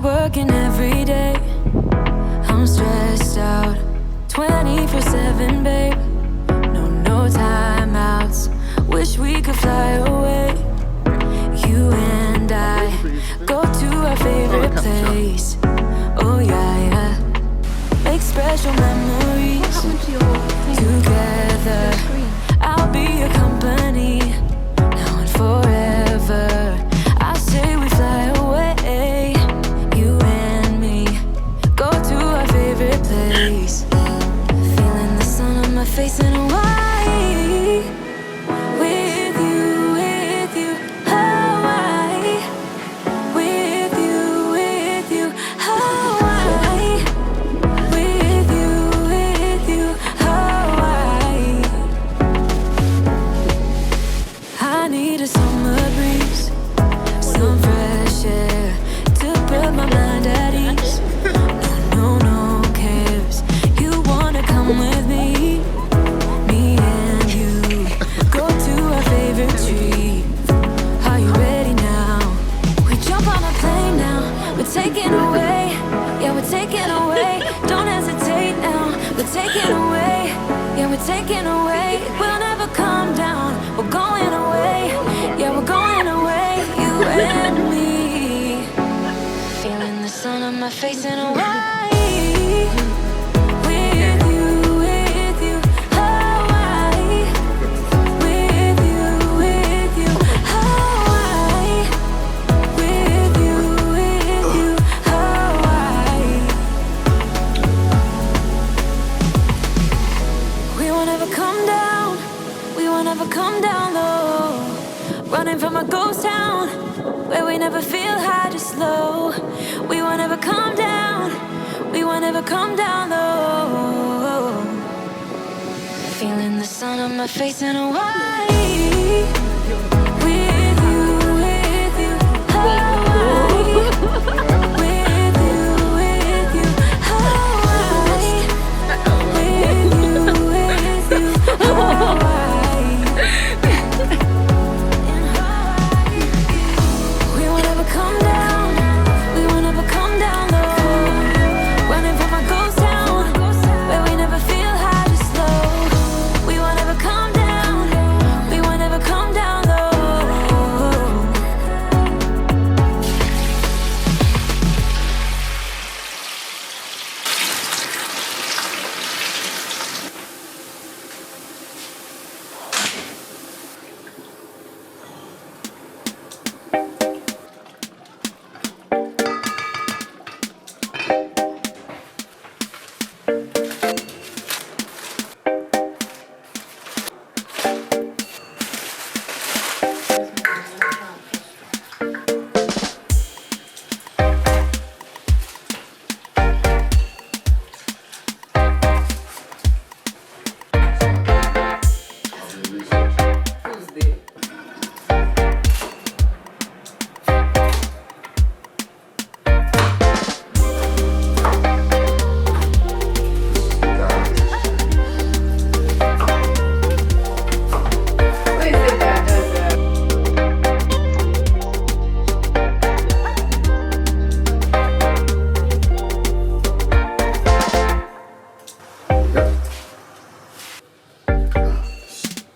working every day. I'm stressed out 24/7, babe. No timeouts. Wish we could fly away. You and I go to our favorite place. Oh yeah. Make special memories together. I'll be your company now and forever. I say we fly away. You and me go to our favorite place. Feeling the sun on my face in Hawaii. With you, Hawaii. With you, Hawaii. With you, Hawaii. I need a summer breeze, some fresh air to put my mind at ease. No cares. You wanna come with me? Me and you go to our favorite tree. Are you ready now? We jump on a plane now. We're taking away. Yeah, we're taking away. Don't hesitate now. We're taking away. Yeah, we're taking away. We'll never come down. We're going away. Yeah, we're going away. You and me. Feeling the sun on my face in Hawaii. With you, Hawaii. With you, Hawaii. With you, Hawaii. We won't ever come down. We won't ever come down low. Running from a ghost town where we never feel high, just low. We won't ever come down. We won't ever come down low. Feeling the sun on my face in Hawaii. With you, Hawaii. With you, Hawaii. With you, Hawaii. In Hawaii. We won't ever come down. We won't ever come down low. Running from a ghost town where we never feel high, just low. We won't ever come down. We won't ever come down low.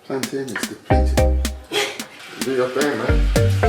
Plantain is depleted. Do your thing, man.